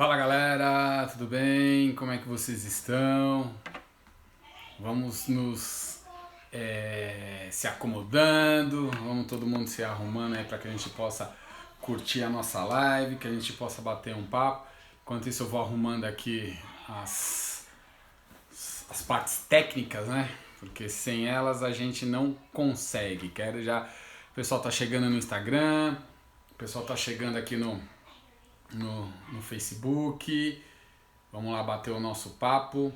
Fala galera, tudo bem? Como é que vocês estão? Vamos nos se acomodando, vamos todo mundo se arrumando aí para que a gente possa curtir a nossa live, que a gente possa bater um papo. Enquanto isso eu vou arrumando aqui as partes técnicas, né? Porque sem elas a gente não consegue. O pessoal tá chegando no Instagram, o pessoal tá chegando aqui no Facebook. Vamos lá bater o nosso papo.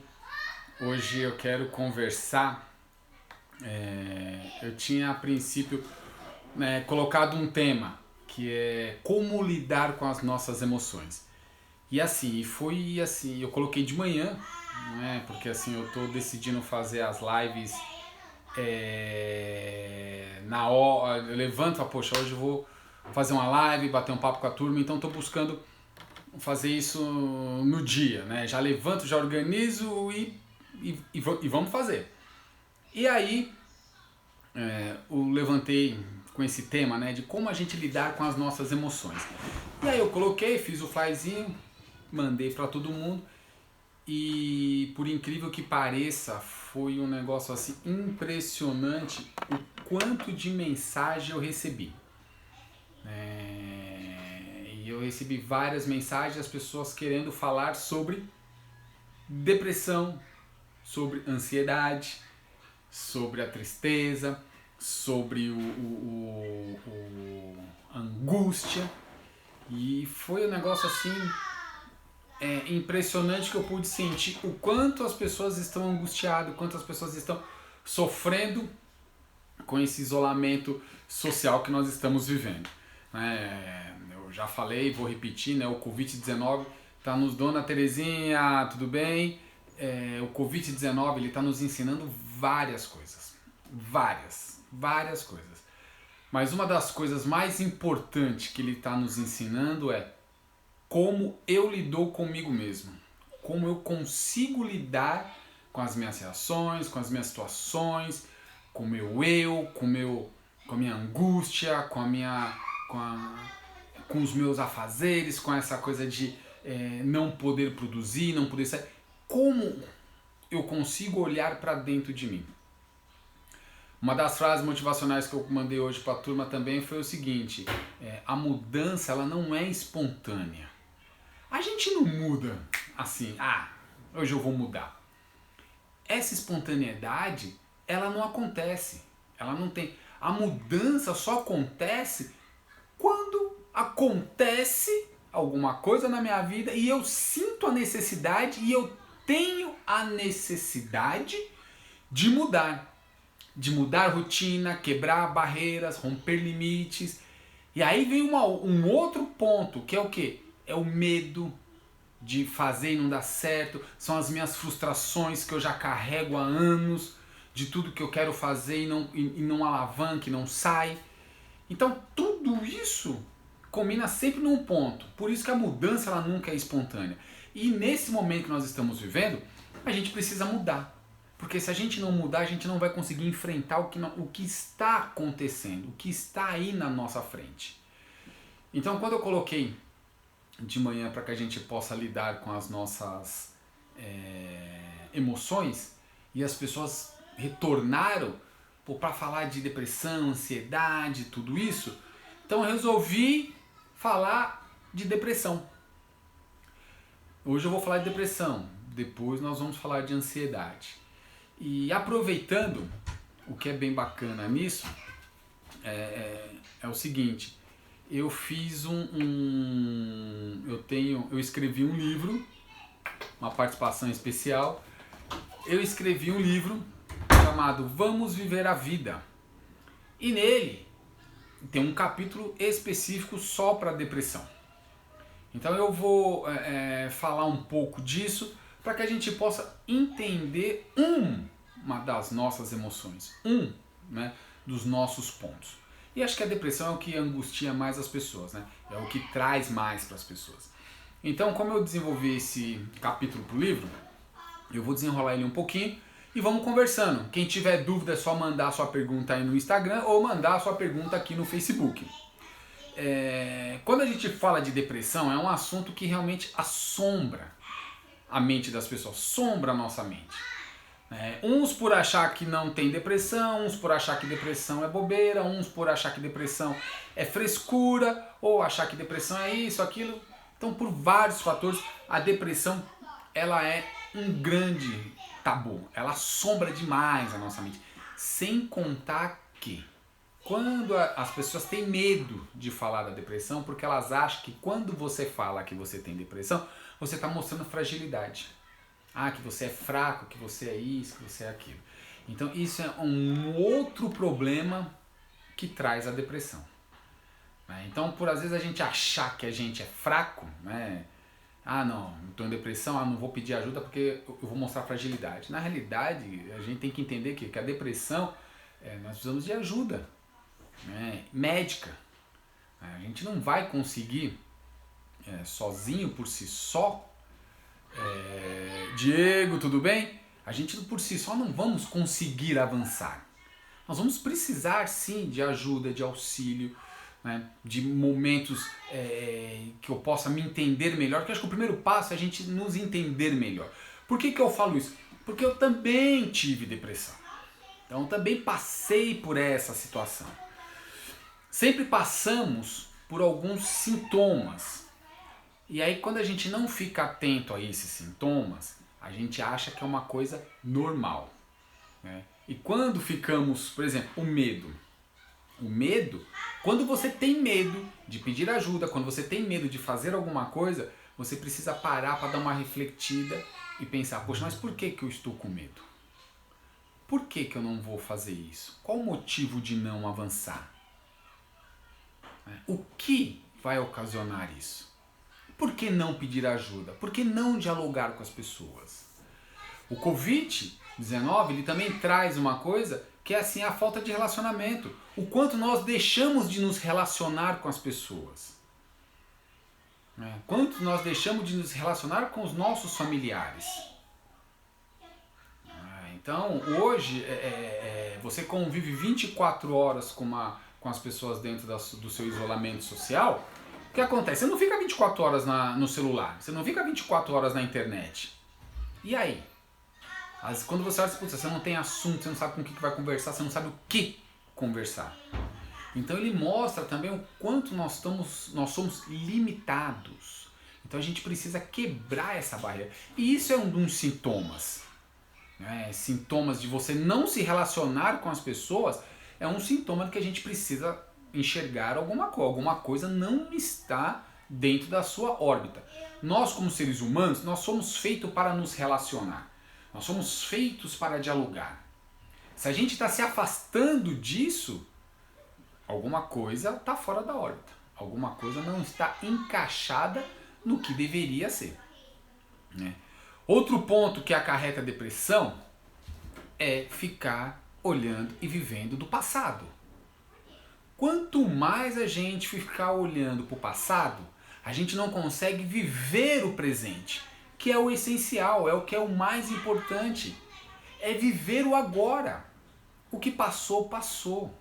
Hoje eu quero conversar. Eu tinha a princípio colocado um tema que é como lidar com as nossas emoções. Foi assim, eu coloquei de manhã, né? Porque assim eu tô decidindo fazer as lives na hora. Eu levanto e falo, poxa, hoje eu vou fazer uma live, bater um papo com a turma, então tô buscando fazer isso no dia, né? Já levanto, já organizo e vamos fazer. E aí eu levantei com esse tema, né, de como a gente lidar com as nossas emoções. E aí eu coloquei, fiz o flyzinho, mandei para todo mundo e por incrível que pareça, foi um negócio assim impressionante o quanto de mensagem eu recebi. E eu recebi várias mensagens das pessoas querendo falar sobre depressão, sobre ansiedade, sobre a tristeza, sobre a angústia. E foi um negócio assim impressionante que eu pude sentir o quanto as pessoas estão angustiadas, o quanto as pessoas estão sofrendo com esse isolamento social que nós estamos vivendo. Eu já falei, vou repetir, né? O Covid-19 está nos... Dona Terezinha, tudo bem? O Covid-19 ele está nos ensinando várias coisas. Várias coisas. Mas uma das coisas mais importantes que ele está nos ensinando é como eu lido comigo mesmo. Como eu consigo lidar com as minhas reações, com as minhas situações, com o meu com a minha angústia, com os meus afazeres, com essa coisa de não poder produzir, não poder sair. Como eu consigo olhar para dentro de mim? Uma das frases motivacionais que eu mandei hoje para a turma também foi o seguinte: a mudança ela não é espontânea. A gente não muda assim, hoje eu vou mudar. Essa espontaneidade, ela não acontece. Ela não tem. A mudança só acontece quando acontece alguma coisa na minha vida e eu sinto a necessidade e eu tenho a necessidade de mudar. De mudar rotina, quebrar barreiras, romper limites. E aí vem um outro ponto, que é o quê? É o medo de fazer e não dar certo. São as minhas frustrações que eu já carrego há anos, de tudo que eu quero fazer e não alavanca, e não sai. Então tudo isso combina sempre num ponto. Por isso que a mudança ela nunca é espontânea. E nesse momento que nós estamos vivendo, a gente precisa mudar. Porque se a gente não mudar, a gente não vai conseguir enfrentar o que está acontecendo, o que está aí na nossa frente. Então quando eu coloquei de manhã para que a gente possa lidar com as nossas emoções, e as pessoas retornaram para falar de depressão, ansiedade, tudo isso, então eu resolvi falar de depressão. Hoje eu vou falar de depressão, depois nós vamos falar de ansiedade. E aproveitando, o que é bem bacana nisso é o seguinte: eu fiz eu escrevi um livro, uma participação especial. Eu escrevi um livro chamado Vamos Viver a Vida. E nele tem um capítulo específico só para depressão. Então eu vou falar um pouco disso para que a gente possa entender uma das nossas emoções, dos nossos pontos. E acho que a depressão é o que angustia mais as pessoas, né? É o que traz mais para as pessoas. Então, como eu desenvolvi esse capítulo para o livro, eu vou desenrolar ele um pouquinho e vamos conversando. Quem tiver dúvida é só mandar a sua pergunta aí no Instagram ou mandar a sua pergunta aqui no Facebook. quando a gente fala de depressão, é um assunto que realmente assombra a mente das pessoas, assombra a nossa mente. Uns por achar que não tem depressão, uns por achar que depressão é bobeira, uns por achar que depressão é frescura, ou achar que depressão é isso, aquilo. Então, por vários fatores, a depressão ela é um grande tabu, ela assombra demais a nossa mente. Sem contar que quando as pessoas têm medo de falar da depressão, porque elas acham que quando você fala que você tem depressão, você está mostrando fragilidade. Que você é fraco, que você é isso, que você é aquilo. Então isso é um outro problema que traz a depressão. Então por às vezes a gente achar que a gente é fraco, não estou em depressão, não vou pedir ajuda porque eu vou mostrar fragilidade. Na realidade, a gente tem que entender que a depressão, nós precisamos de ajuda médica. A gente não vai conseguir sozinho, por si só. Diego, tudo bem? A gente por si só não vamos conseguir avançar. Nós vamos precisar sim de ajuda, de auxílio, de momentos que eu possa me entender melhor, porque eu acho que o primeiro passo é a gente nos entender melhor. Por que eu falo isso? Porque eu também tive depressão. Então eu também passei por essa situação. Sempre passamos por alguns sintomas. E aí quando a gente não fica atento a esses sintomas, a gente acha que é uma coisa normal. E quando ficamos, por exemplo, o medo, quando você tem medo de pedir ajuda, quando você tem medo de fazer alguma coisa, você precisa parar para dar uma refletida e pensar, poxa, mas por que eu estou com medo? Por que eu não vou fazer isso? Qual o motivo de não avançar? O que vai ocasionar isso? Por que não pedir ajuda? Por que não dialogar com as pessoas? O Covid-19 ele também traz uma coisa que é assim a falta de relacionamento. O quanto nós deixamos de nos relacionar com as pessoas. Quanto nós deixamos de nos relacionar com os nossos familiares. Então, hoje, você convive 24 horas com as pessoas dentro do seu isolamento social. O que acontece? Você não fica 24 horas no celular, você não fica 24 horas na internet. E aí? Quando você olha, você não tem assunto, você não sabe com o que vai conversar, você não sabe o que conversar. Então ele mostra também o quanto nós somos limitados. Então a gente precisa quebrar essa barreira. E isso é um dos sintomas. Sintomas de você não se relacionar com as pessoas é um sintoma de que a gente precisa enxergar alguma coisa não está dentro da sua órbita. Nós como seres humanos, nós somos feitos para nos relacionar. Nós somos feitos para dialogar. Se a gente está se afastando disso, alguma coisa está fora da órbita. Alguma coisa não está encaixada no que deveria ser. Outro ponto que acarreta a depressão é ficar olhando e vivendo do passado. Quanto mais a gente ficar olhando para o passado, a gente não consegue viver o presente, que é o essencial, é o que é o mais importante. É viver o agora. O que passou, passou.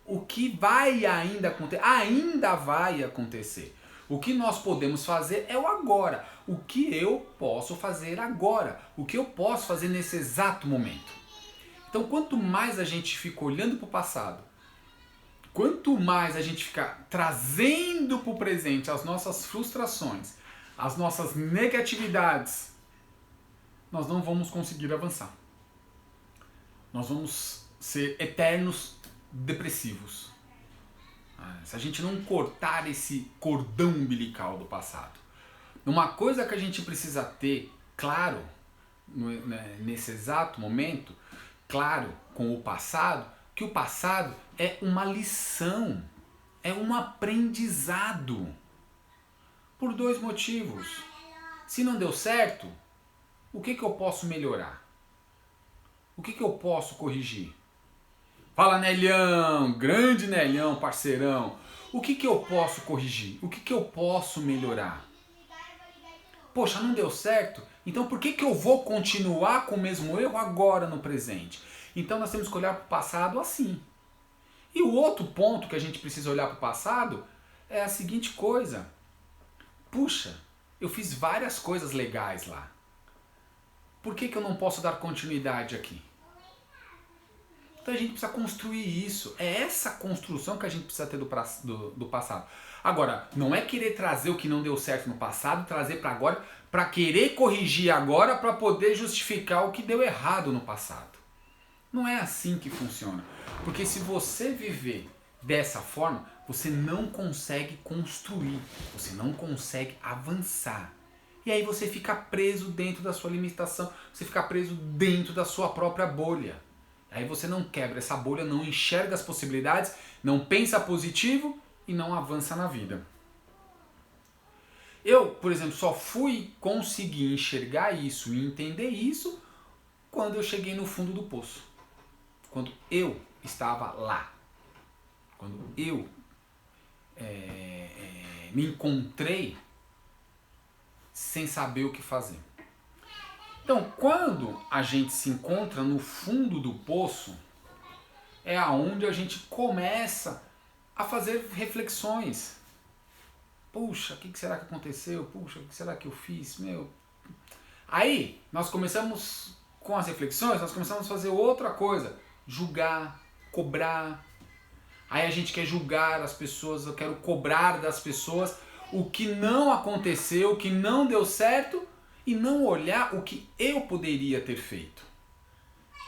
O que vai ainda vai acontecer. O que nós podemos fazer é o agora. O que eu posso fazer agora. O que eu posso fazer nesse exato momento. Então, quanto mais a gente fica olhando para o passado, quanto mais a gente fica trazendo para o presente as nossas frustrações, as nossas negatividades, nós não vamos conseguir avançar. Nós vamos ser eternos depressivos. Se a gente não cortar esse cordão umbilical do passado. Uma coisa que a gente precisa ter claro nesse exato momento, claro com o passado, que o passado é uma lição, é um aprendizado. Por dois motivos. Se não deu certo, o que eu posso melhorar? O que eu posso corrigir? Fala, Nelhão, grande Nelhão, parceirão. O que eu posso corrigir? O que eu posso melhorar? Poxa, não deu certo? Então por que eu vou continuar com o mesmo erro agora no presente? Então nós temos que olhar para o passado assim. E o outro ponto que a gente precisa olhar para o passado é a seguinte coisa. Puxa, eu fiz várias coisas legais lá. Por que eu não posso dar continuidade aqui? Então a gente precisa construir isso. É essa construção que a gente precisa ter do passado. Agora, não é querer trazer o que não deu certo no passado, trazer para agora, para querer corrigir agora para poder justificar o que deu errado no passado. Não é assim que funciona. Porque se você viver dessa forma, você não consegue construir, você não consegue avançar. E aí você fica preso dentro da sua limitação, você fica preso dentro da sua própria bolha. Aí você não quebra essa bolha, não enxerga as possibilidades, não pensa positivo e não avança na vida. Eu, por exemplo, só fui conseguir enxergar isso e entender isso quando eu cheguei no fundo do poço. Quando eu estava lá. Quando eu me encontrei sem saber o que fazer. Então, quando a gente se encontra no fundo do poço, é aonde a gente começa a fazer reflexões. Puxa, o que será que aconteceu? Puxa, o que será que eu fiz? Aí, nós começamos, com as reflexões, nós começamos a fazer outra coisa. Julgar, cobrar. Aí a gente quer julgar as pessoas, eu quero cobrar das pessoas o que não aconteceu, o que não deu certo, e não olhar o que eu poderia ter feito.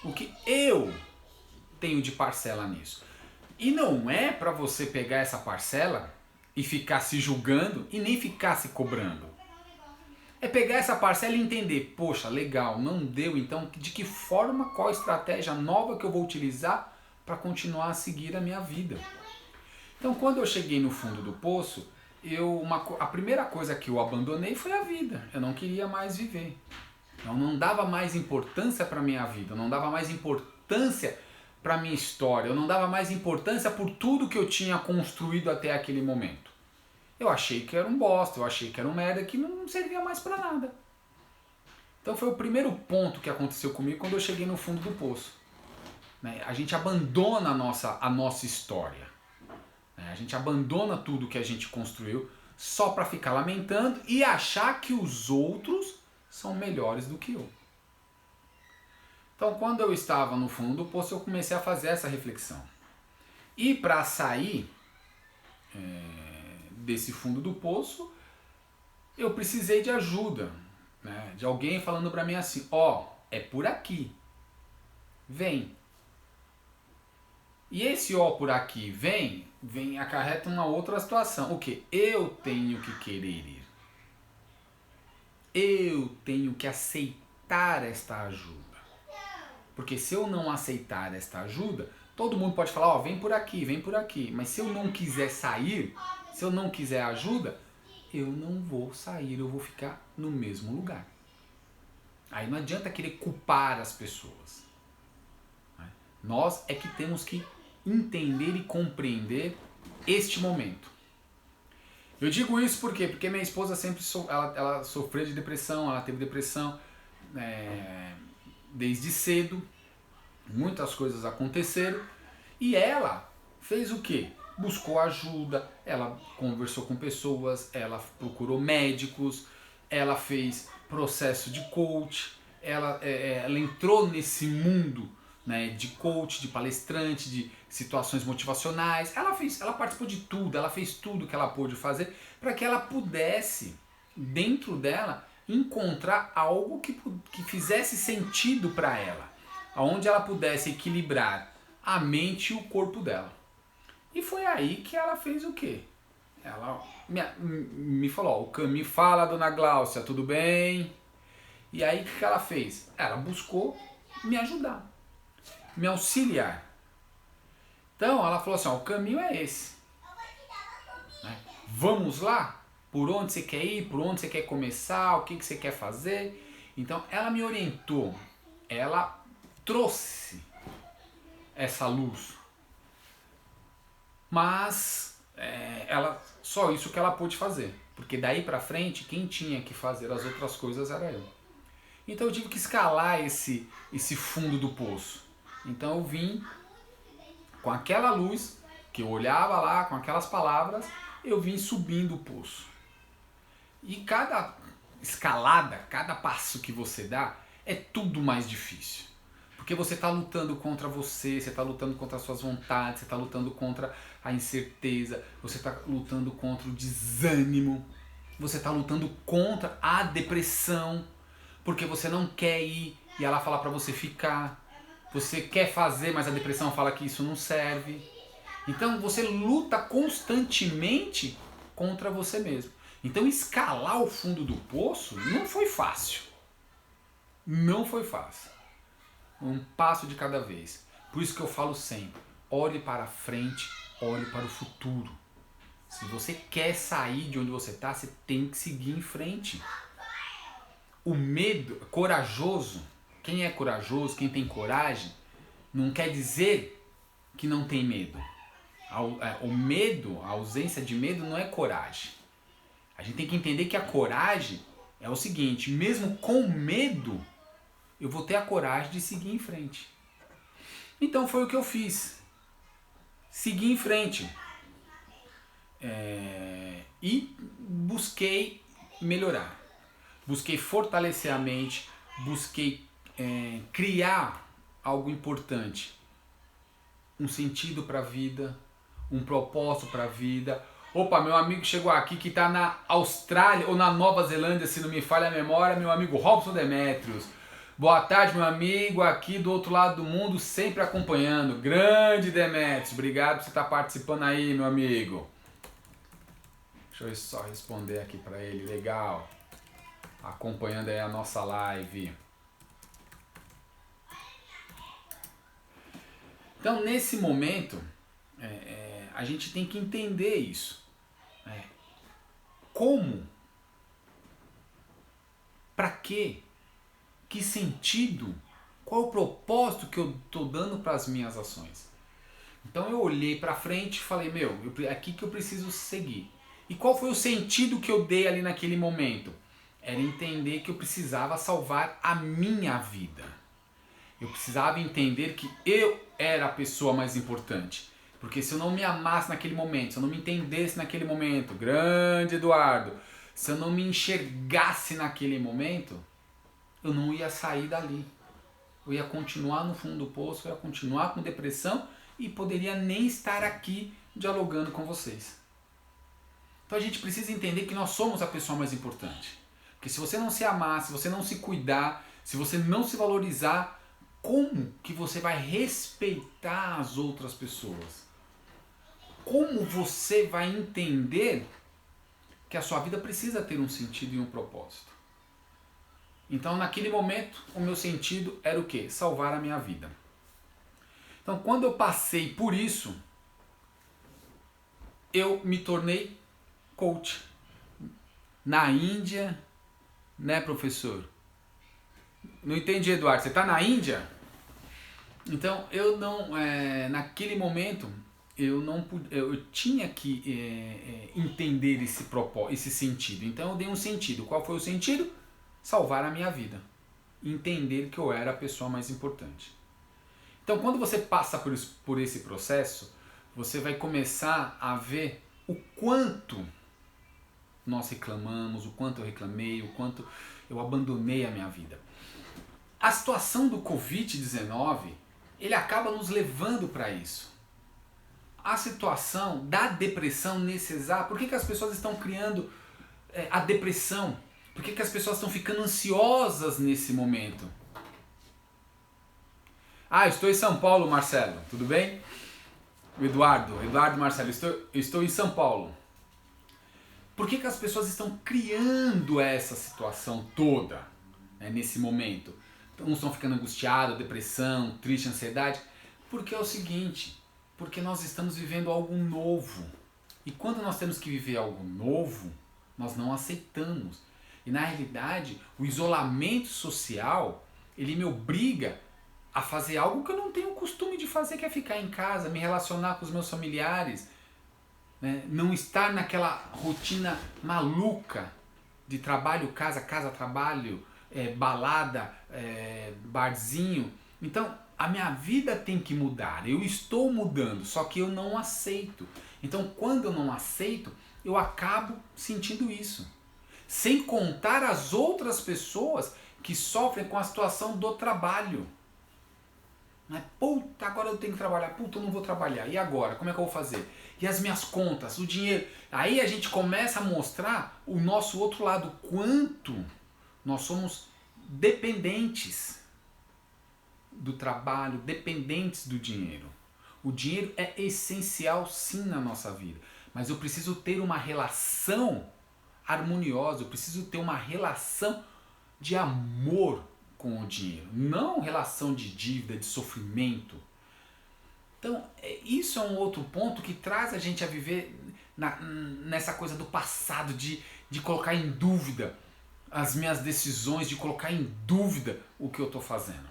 O que eu tenho de parcela nisso. E não é para você pegar essa parcela e ficar se julgando e nem ficar se cobrando. É pegar essa parcela e entender, poxa, legal, não deu, então de que forma, qual estratégia nova que eu vou utilizar para continuar a seguir a minha vida. Então quando eu cheguei no fundo do poço, a primeira coisa que eu abandonei foi a vida. Eu não queria mais viver. Eu não dava mais importância para a minha vida, eu não dava mais importância para a minha história, eu não dava mais importância por tudo que eu tinha construído até aquele momento. Eu achei que era um bosta, eu achei que era um merda que não servia mais para nada. Então foi o primeiro ponto que aconteceu comigo quando eu cheguei no fundo do poço. A gente abandona a nossa história. A gente abandona tudo que a gente construiu só para ficar lamentando e achar que os outros são melhores do que eu. Então, quando eu estava no fundo do poço, eu comecei a fazer essa reflexão. E para sair desse fundo do poço, eu precisei de ajuda, né? De alguém falando para mim assim, é por aqui, vem. E esse por aqui, vem acarreta uma outra situação. O que? Eu tenho que querer ir. Eu tenho que aceitar esta ajuda. Porque se eu não aceitar esta ajuda, todo mundo pode falar, vem por aqui, vem por aqui. Mas se eu não quiser sair, se eu não quiser ajuda, eu não vou sair, eu vou ficar no mesmo lugar. Aí não adianta querer culpar as pessoas. Nós é que temos que entender e compreender este momento. Eu digo isso por quê? Porque minha esposa sempre ela sofreu de depressão, ela teve depressão desde cedo, muitas coisas aconteceram e ela fez o quê? Buscou ajuda, ela conversou com pessoas, ela procurou médicos, ela fez processo de coach, ela entrou nesse mundo, né, de coach, de palestrante, de situações motivacionais. Ela participou de tudo, ela fez tudo que ela pôde fazer para que ela pudesse, dentro dela, encontrar algo que fizesse sentido para ela, onde ela pudesse equilibrar a mente e o corpo dela. E foi aí que ela fez o quê? Ela me falou, me fala, dona Gláucia, tudo bem? E aí o que ela fez? Ela buscou me ajudar, me auxiliar. Então ela falou assim, o caminho é esse. Né? Vamos lá? Por onde você quer ir? Por onde você quer começar? O que você quer fazer? Então ela me orientou, ela trouxe essa luz. Mas só isso que ela pôde fazer. Porque daí pra frente, quem tinha que fazer as outras coisas era eu. Então eu tive que escalar esse fundo do poço. Então eu vim com aquela luz, que eu olhava lá, com aquelas palavras, eu vim subindo o poço. E cada escalada, cada passo que você dá, é tudo mais difícil. Porque você está lutando contra você está lutando contra as suas vontades, você está lutando contra a incerteza, você está lutando contra o desânimo, você está lutando contra a depressão, porque você não quer ir e ela fala para você ficar. Você quer fazer, mas a depressão fala que isso não serve. Então você luta constantemente contra você mesmo. Então escalar o fundo do poço não foi fácil. Não foi fácil. Um passo de cada vez. Por isso que eu falo sempre, olhe para frente, olhe para o futuro. Se você quer sair de onde você está, você tem que seguir em frente. O medo, corajoso, quem é corajoso, quem tem coragem, não quer dizer que não tem medo. O medo, a ausência de medo não é coragem. A gente tem que entender que a coragem é o seguinte, mesmo com medo, eu vou ter a coragem de seguir em frente. Então foi o que eu fiz. Segui em frente. E busquei melhorar. Busquei fortalecer a mente. Busquei criar algo importante. Um sentido para a vida. Um propósito para a vida. Opa, meu amigo chegou aqui que está na Austrália ou na Nova Zelândia, se não me falha a memória, meu amigo Robson Demetrios. Boa tarde, meu amigo, aqui do outro lado do mundo, sempre acompanhando. Grande Demetrios, obrigado por você estar participando aí, meu amigo. Deixa eu só responder aqui para ele, legal. Acompanhando aí a nossa live. Então, nesse momento, a gente tem que entender isso. Como? Para quê? Que sentido? Qual é o propósito que eu estou dando para as minhas ações? Então eu olhei para frente e falei, é aqui que eu preciso seguir. E qual foi o sentido que eu dei ali naquele momento? Era entender que eu precisava salvar a minha vida. Eu precisava entender que eu era a pessoa mais importante. Porque se eu não me amasse naquele momento, se eu não me entendesse naquele momento, grande Eduardo, se eu não me enxergasse naquele momento, eu não ia sair dali. Eu ia continuar no fundo do poço, eu ia continuar com depressão e poderia nem estar aqui dialogando com vocês. Então a gente precisa entender que nós somos a pessoa mais importante. Porque se você não se amar, se você não se cuidar, se você não se valorizar, como que você vai respeitar as outras pessoas? Como você vai entender que a sua vida precisa ter um sentido e um propósito? Então, naquele momento, o meu sentido era o quê? Salvar a minha vida. Então, quando eu passei por isso, eu me tornei coach. Na Índia, né, professor? Não entendi, Eduardo. Você está na Índia? Então, eu não, naquele momento, eu tinha que entender esse sentido. Então, eu dei um sentido. Qual foi o sentido? Salvar a minha vida. Entender que eu era a pessoa mais importante. Então, quando você passa por esse processo, você vai começar a ver o quanto nós reclamamos, o quanto eu reclamei, o quanto eu abandonei a minha vida. A situação do Covid-19, ele acaba nos levando para isso. A situação da depressão nesse exato... Por que as pessoas estão criando a depressão? Por que as pessoas estão ficando ansiosas nesse momento? Estou em São Paulo, Marcelo. Tudo bem? Eduardo Marcelo, estou em São Paulo. Por que as pessoas estão criando essa situação toda, nesse momento? Uns estão ficando angustiados, depressão, triste, ansiedade. Porque é o seguinte, porque nós estamos vivendo algo novo. E quando nós temos que viver algo novo, nós não aceitamos. E na realidade, o isolamento social, ele me obriga a fazer algo que eu não tenho o costume de fazer, que é ficar em casa, me relacionar com os meus familiares, né? Não estar naquela rotina maluca de trabalho, casa, trabalho, balada, barzinho. Então, a minha vida tem que mudar, eu estou mudando, só que eu não aceito. Então, quando eu não aceito, eu acabo sentindo isso. Sem contar as outras pessoas que sofrem com a situação do trabalho. Né? Puta, agora eu tenho que trabalhar. Puta, eu não vou trabalhar. E agora? Como é que eu vou fazer? E as minhas contas, o dinheiro. Aí a gente começa a mostrar o nosso outro lado. Quanto nós somos dependentes do trabalho, dependentes do dinheiro. O dinheiro é essencial sim na nossa vida. Mas eu preciso ter uma relação harmoniosa. Eu preciso ter uma relação de amor com o dinheiro, não relação de dívida, de sofrimento. Então, isso é um outro ponto que traz a gente a viver nessa coisa do passado, de colocar em dúvida as minhas decisões, de colocar em dúvida o que eu estou fazendo.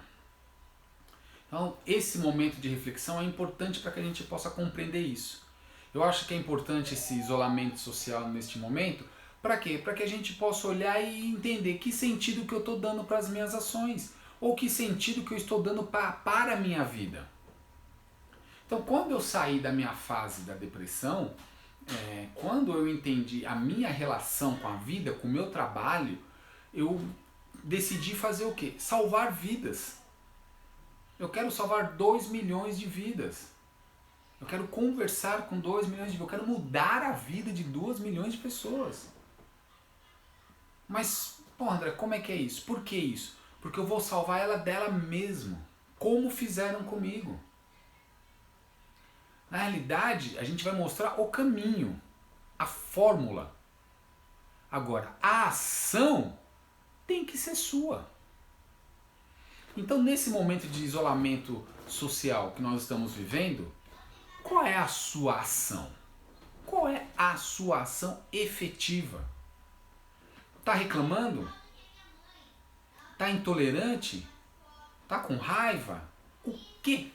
Então, esse momento de reflexão é importante para que a gente possa compreender isso. Eu acho que é importante esse isolamento social neste momento. Para quê? Para que a gente possa olhar e entender que sentido que eu estou dando para as minhas ações, ou que sentido que eu estou dando para a minha vida. Então, quando eu saí da minha fase da depressão, quando eu entendi a minha relação com a vida, com o meu trabalho, eu decidi fazer o quê? Salvar vidas. Eu quero salvar 2 milhões de vidas. Eu quero conversar com 2 milhões de vidas. Eu quero mudar a vida de 2 milhões de pessoas. Mas, pô, André, como é que é isso? Por que isso? Porque eu vou salvar ela dela mesmo, como fizeram comigo. Na realidade, a gente vai mostrar o caminho, a fórmula. Agora, a ação tem que ser sua. Então, nesse momento de isolamento social que nós estamos vivendo, qual é a sua ação? Qual é a sua ação efetiva? Tá reclamando? Tá intolerante? Tá com raiva? O quê?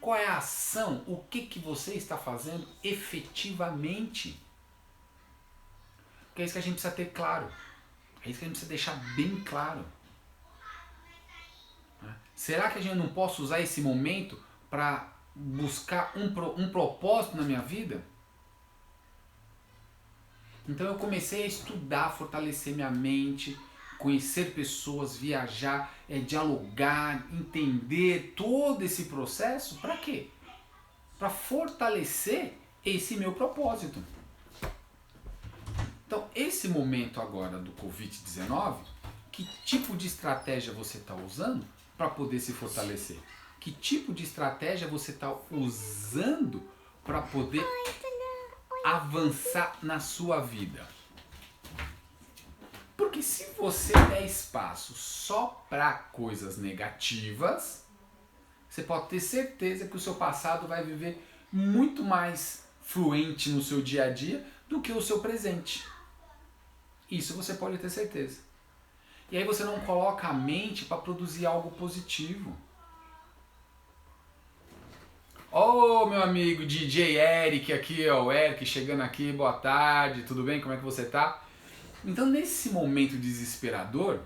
Qual é a ação? O que você está fazendo efetivamente? Porque é isso que a gente precisa ter claro. É isso que a gente precisa deixar bem claro. Será que a gente não pode usar esse momento para buscar um propósito na minha vida? Então eu comecei a estudar, fortalecer minha mente, conhecer pessoas, viajar, dialogar, entender todo esse processo. Para quê? Para fortalecer esse meu propósito. Então, esse momento agora do Covid-19, que tipo de estratégia você está usando para poder se fortalecer? Que tipo de estratégia você está usando para poder avançar na sua vida? Porque se você der espaço só para coisas negativas, você pode ter certeza que o seu passado vai viver muito mais fluente no seu dia a dia do que o seu presente. Isso você pode ter certeza. E aí você não coloca a mente para produzir algo positivo. Ô, meu amigo DJ Eric aqui, ó, o Eric chegando aqui, boa tarde, tudo bem? Como é que você tá? Então, nesse momento desesperador,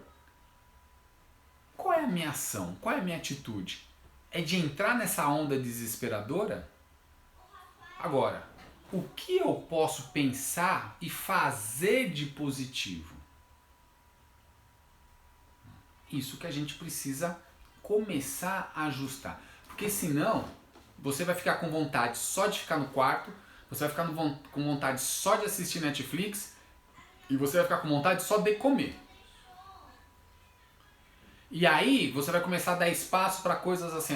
qual é a minha ação? Qual é a minha atitude? É de entrar nessa onda desesperadora? Agora, o que eu posso pensar e fazer de positivo? Isso que a gente precisa começar a ajustar. Porque senão, você vai ficar com vontade só de ficar no quarto, você vai ficar com vontade só de assistir Netflix e você vai ficar com vontade só de comer. E aí você vai começar a dar espaço para coisas assim,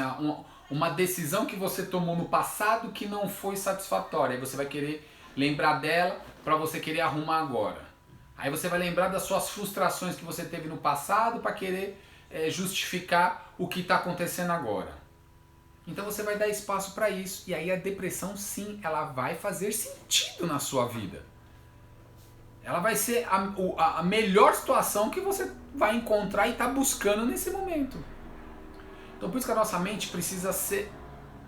uma decisão que você tomou no passado que não foi satisfatória. Aí você vai querer lembrar dela para você querer arrumar agora. Aí você vai lembrar das suas frustrações que você teve no passado para querer justificar o que está acontecendo agora. Então você vai dar espaço para isso. E aí a depressão, sim, ela vai fazer sentido na sua vida. Ela vai ser a melhor situação que você vai encontrar e está buscando nesse momento. Então por isso que a nossa mente precisa ser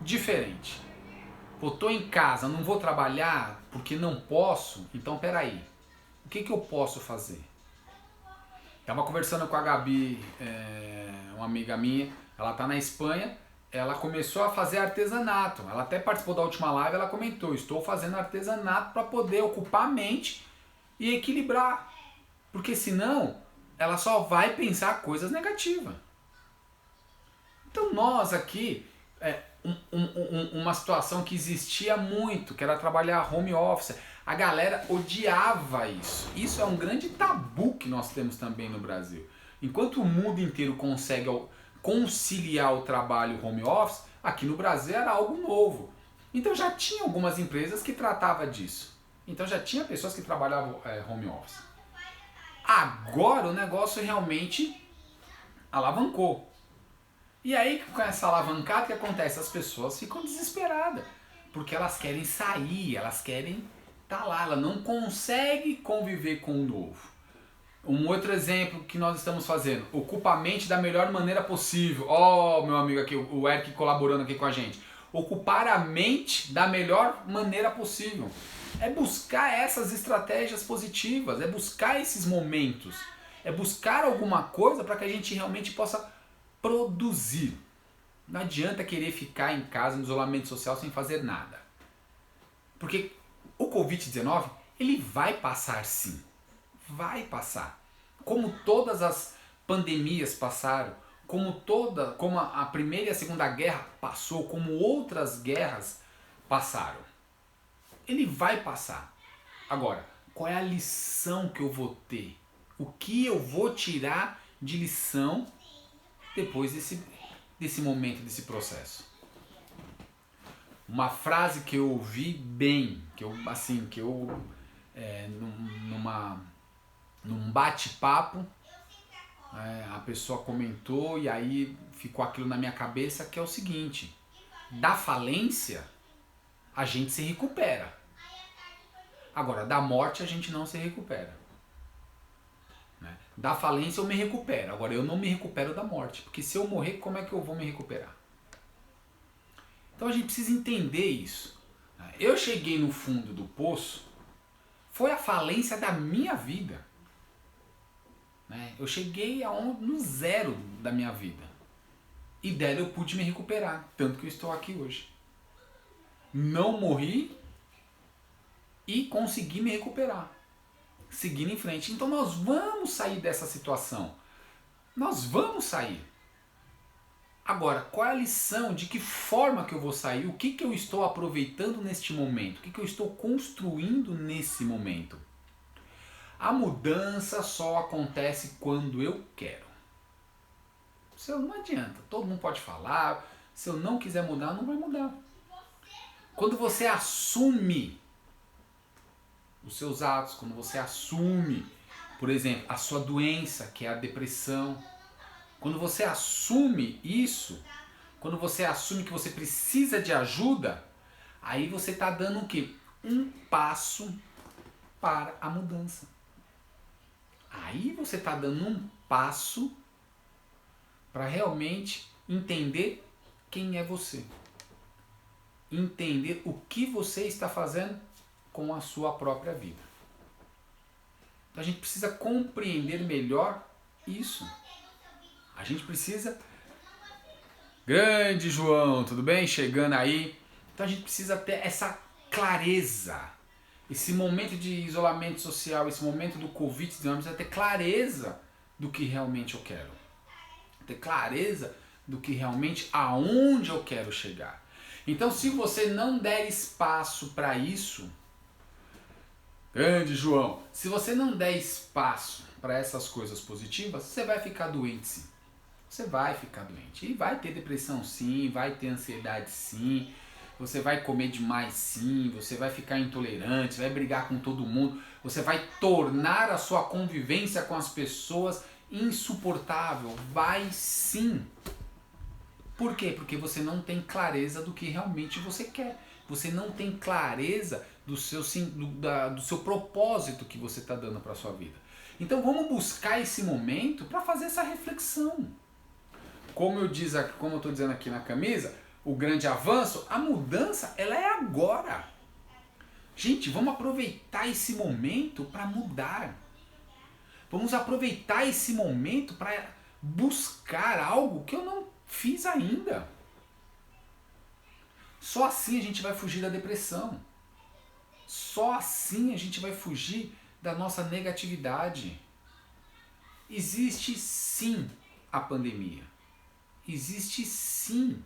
diferente. Pô, tô em casa, não vou trabalhar porque não posso, então peraí. O que eu posso fazer? Tava conversando com a Gabi, uma amiga minha, Ela está na Espanha, ela começou a fazer artesanato. Ela até participou da última live, ela comentou, estou fazendo artesanato para poder ocupar a mente e equilibrar. Porque senão, ela só vai pensar coisas negativas. Então nós aqui, uma situação que existia muito, que era trabalhar home office, a galera odiava isso. Isso é um grande tabu que nós temos também no Brasil. Enquanto o mundo inteiro consegue conciliar o trabalho home office, aqui no Brasil era algo novo. Então já tinha algumas empresas que tratavam disso. Então já tinha pessoas que trabalhavam home office. Agora o negócio realmente alavancou. E aí, com essa alavancada, o que acontece? As pessoas ficam desesperadas, porque elas querem sair, elas querem estar lá, ela não consegue conviver com o novo. Um outro exemplo que nós estamos fazendo, ocupa a mente da melhor maneira possível. Ó, meu amigo aqui, o Eric colaborando aqui com a gente. Ocupar a mente da melhor maneira possível. É buscar essas estratégias positivas, é buscar esses momentos, é buscar alguma coisa para que a gente realmente possa produzir. Não adianta querer ficar em casa, no isolamento social, sem fazer nada. Porque o Covid-19, ele vai passar sim. Vai passar. Como todas as pandemias passaram, como a Primeira e a Segunda Guerra passou, como outras guerras passaram. Ele vai passar. Agora, qual é a lição que eu vou ter? O que eu vou tirar de lição depois desse momento, desse processo? Uma frase que eu ouvi bem, num bate-papo, a pessoa comentou e aí ficou aquilo na minha cabeça, que é o seguinte: da falência a gente se recupera. Agora, da morte a gente não se recupera. Da falência eu me recupero. Agora, eu não me recupero da morte. Porque se eu morrer, como é que eu vou me recuperar? Então a gente precisa entender isso. Eu cheguei no fundo do poço, foi a falência da minha vida. Eu cheguei no zero da minha vida. E dela eu pude me recuperar. Tanto que eu estou aqui hoje. Não morri e consegui me recuperar. Seguindo em frente. Então nós vamos sair dessa situação. Nós vamos sair. Agora, qual é a lição? De que forma que eu vou sair? O que eu estou aproveitando neste momento? O que eu estou construindo nesse momento? A mudança só acontece quando eu quero. Se eu não adianta. Todo mundo pode falar. Se eu não quiser mudar, não vai mudar. Quando você assume os seus atos, quando você assume, por exemplo, a sua doença, que é a depressão, quando você assume isso, quando você assume que você precisa de ajuda, aí você está dando o quê? Um passo para a mudança. Aí você está dando um passo para realmente entender quem é você. Entender o que você está fazendo com a sua própria vida. Então a gente precisa compreender melhor isso. A gente precisa... Grande João, tudo bem? Chegando aí. Então a gente precisa ter essa clareza. Esse momento de isolamento social, esse momento do Covid-19, precisa ter clareza do que realmente eu quero. Ter clareza do que realmente, aonde eu quero chegar. Então se você não der espaço para isso... Grande João, se você não der espaço para essas coisas positivas, você vai ficar doente sim. Você vai ficar doente. E vai ter depressão sim, vai ter ansiedade sim, você vai comer demais sim, você vai ficar intolerante, vai brigar com todo mundo, você vai tornar a sua convivência com as pessoas insuportável. Vai sim. Por quê? Porque você não tem clareza do que realmente você quer. Você não tem clareza do seu propósito que você está dando para a sua vida. Então vamos buscar esse momento para fazer essa reflexão. Como eu estou dizendo aqui na camisa, o grande avanço, a mudança, ela é agora. Gente, vamos aproveitar esse momento para mudar. Vamos aproveitar esse momento para buscar algo que eu não Fiz ainda. Só assim a gente vai fugir da depressão. Só assim a gente vai fugir da nossa negatividade. Existe sim a pandemia. Existe sim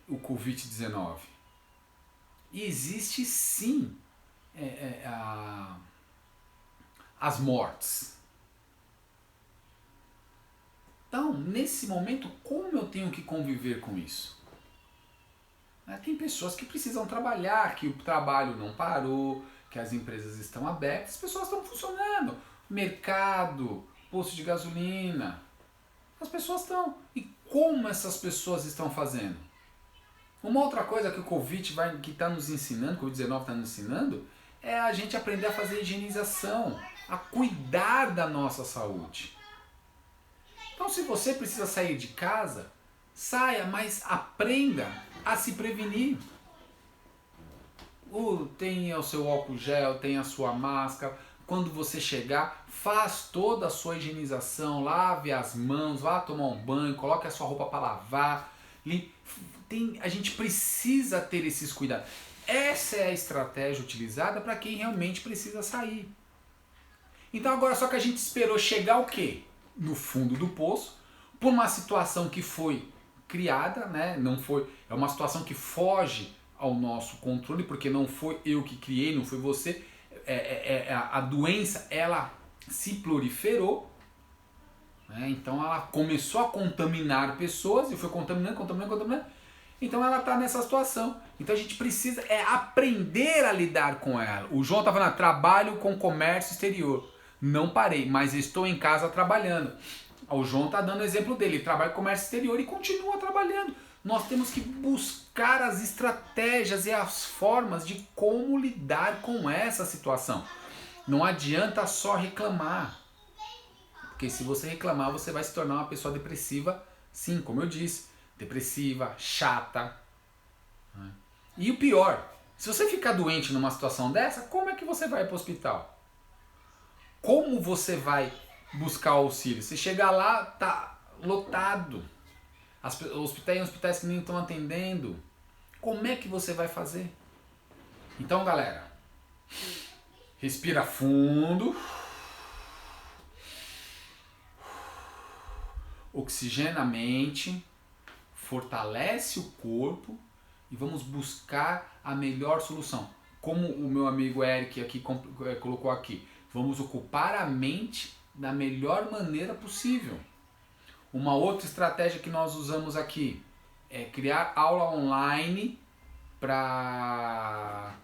o Covid-19. E existe sim as mortes. Então, nesse momento, como eu tenho que conviver com isso? Tem pessoas que precisam trabalhar, que o trabalho não parou, que as empresas estão abertas, as pessoas estão funcionando. Mercado, posto de gasolina, as pessoas estão. E como essas pessoas estão fazendo? Uma outra coisa que o Covid está nos ensinando, o Covid-19 está nos ensinando, é a gente aprender a fazer higienização, a cuidar da nossa saúde. Então, se você precisa sair de casa, saia, mas aprenda a se prevenir. Tenha o seu álcool gel, tenha a sua máscara. Quando você chegar, faz toda a sua higienização, lave as mãos, vá tomar um banho, coloque a sua roupa para lavar. A gente precisa ter esses cuidados. Essa é a estratégia utilizada para quem realmente precisa sair. Então agora só que a gente esperou chegar o quê? No fundo do poço, por uma situação que foi criada, né? Não foi, é uma situação que foge ao nosso controle, porque não foi eu que criei, não foi você. A doença, ela se proliferou, né? Então ela começou a contaminar pessoas e foi contaminando. Então ela está nessa situação. Então a gente precisa aprender a lidar com ela. O João está falando, trabalho com comércio exterior. Não parei, mas estou em casa trabalhando. O João está dando o exemplo dele, ele trabalha com comércio exterior e continua trabalhando. Nós temos que buscar as estratégias e as formas de como lidar com essa situação. Não adianta só reclamar. Porque se você reclamar, você vai se tornar uma pessoa depressiva, sim, como eu disse. Depressiva, chata. E o pior, se você ficar doente numa situação dessa, como é que você vai para o hospital? Como você vai buscar auxílio? Você chegar lá, tá lotado. Hospitais que nem estão atendendo. Como é que você vai fazer? Então, galera, respira fundo. Oxigena a mente. Fortalece o corpo. E vamos buscar a melhor solução. Como o meu amigo Eric aqui colocou aqui. Vamos ocupar a mente da melhor maneira possível. Uma outra estratégia que nós usamos aqui é criar aula online para...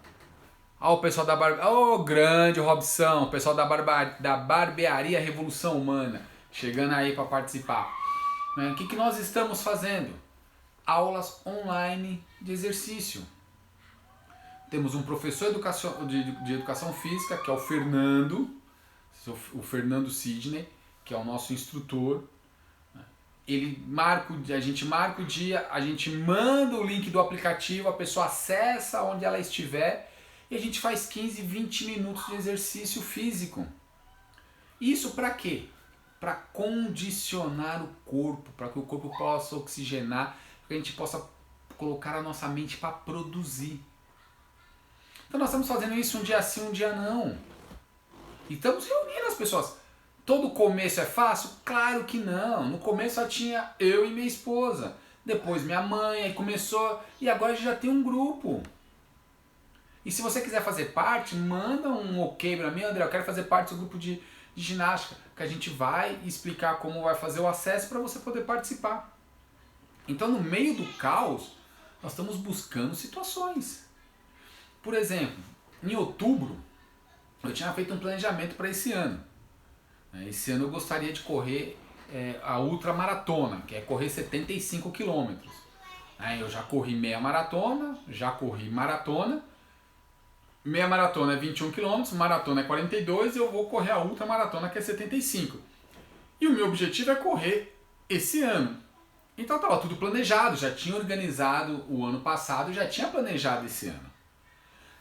o pessoal da barbearia... grande Robson, o pessoal da barbearia Revolução Humana, chegando aí para participar. O que nós estamos fazendo? Aulas online de exercício. Temos um professor de educação física, que é o Fernando Sidney, que é o nosso instrutor. A gente marca o dia, a gente manda o link do aplicativo, a pessoa acessa onde ela estiver e a gente faz 15, 20 minutos de exercício físico. Isso para quê? Para condicionar o corpo, para que o corpo possa oxigenar, para que a gente possa colocar a nossa mente para produzir. Então nós estamos fazendo isso um dia sim, um dia não. E estamos reunindo as pessoas. Todo começo é fácil? Claro que não. No começo só tinha eu e minha esposa. Depois minha mãe, aí começou. E agora a gente já tem um grupo. E se você quiser fazer parte, manda um ok pra mim, André. Eu quero fazer parte do grupo de ginástica. Que a gente vai explicar como vai fazer o acesso para você poder participar. Então no meio do caos, nós estamos buscando situações. Por exemplo, em outubro, eu tinha feito um planejamento para esse ano. Esse ano eu gostaria de correr a ultramaratona, que é correr 75 quilômetros. Eu já corri meia maratona, já corri maratona. Meia maratona é 21 quilômetros, maratona é 42 e eu vou correr a ultramaratona, que é 75. E o meu objetivo é correr esse ano. Então estava tudo planejado, já tinha organizado o ano passado, já tinha planejado esse ano.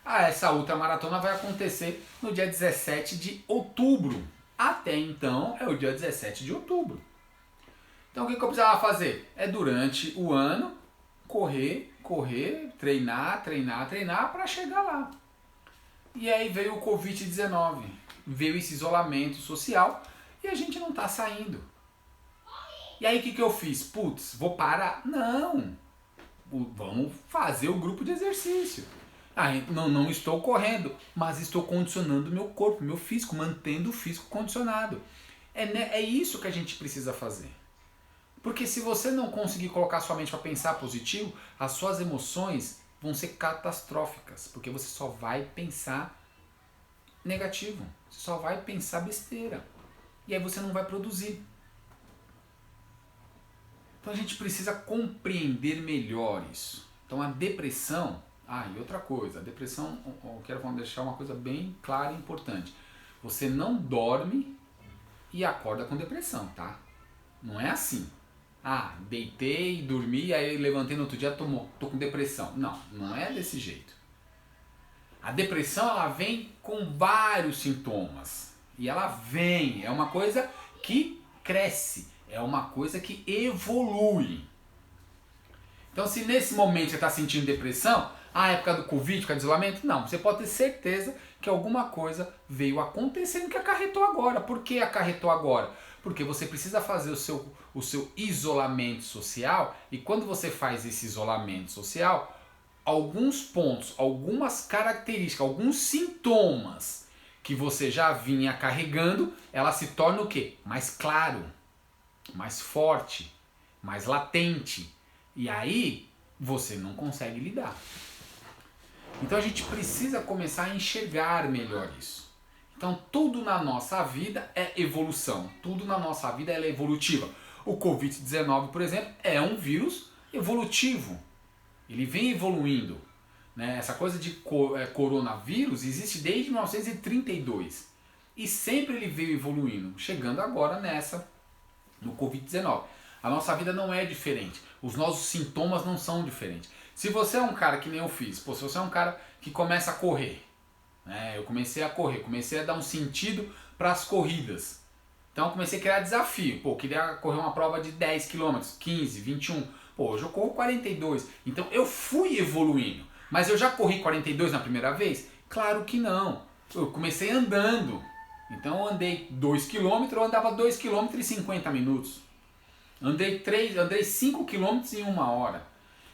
Essa ultramaratona vai acontecer no dia 17 de outubro. Até então é o dia 17 de outubro. Então o que eu precisava fazer? É durante o ano correr, treinar para chegar lá. E aí veio o Covid-19, veio esse isolamento social e a gente não está saindo. E aí o que eu fiz? Putz, vou parar? Não, vamos fazer o grupo de exercício. Não estou correndo, mas estou condicionando meu corpo, meu físico, mantendo o físico condicionado. É isso que a gente precisa fazer. Porque se você não conseguir colocar sua mente para pensar positivo, as suas emoções vão ser catastróficas, porque você só vai pensar negativo, você só vai pensar besteira. E aí você não vai produzir. Então a gente precisa compreender melhor isso. Então a depressão... e outra coisa, a depressão, eu quero deixar uma coisa bem clara e importante. Você não dorme e acorda com depressão, tá? Não é assim. Deitei, dormi, aí levantei no outro dia, tô com depressão. Não é desse jeito. A depressão, ela vem com vários sintomas. E ela vem, é uma coisa que cresce, é uma coisa que evolui. Então se nesse momento você está sentindo depressão, época do Covid, época do isolamento, não, você pode ter certeza que alguma coisa veio acontecendo que acarretou agora. Por que acarretou agora? Porque você precisa fazer o seu isolamento social, e quando você faz esse isolamento social, alguns pontos, algumas características, alguns sintomas que você já vinha carregando, ela se torna o quê? Mais claro, mais forte, mais latente. E aí você não consegue lidar. Então a gente precisa começar a enxergar melhor isso. Então tudo na nossa vida é evolução, tudo na nossa vida é evolutiva. O Covid-19, por exemplo, é um vírus evolutivo. Ele vem evoluindo. Essa coisa de coronavírus existe desde 1932. E sempre ele veio evoluindo, chegando agora no Covid-19. A nossa vida não é diferente. Os nossos sintomas não são diferentes. Se você é um cara que nem eu fiz, se você é um cara que começa a correr, eu comecei a correr, comecei a dar um sentido para as corridas. Então eu comecei a criar desafio. Eu queria correr uma prova de 10 km, 15, 21. Hoje eu corro 42. Então eu fui evoluindo. Mas eu já corri 42 na primeira vez? Claro que não. Eu comecei andando. Então eu andei 2 km, eu andava 2 km em 50 minutos. Andei 5 km em 1 hora.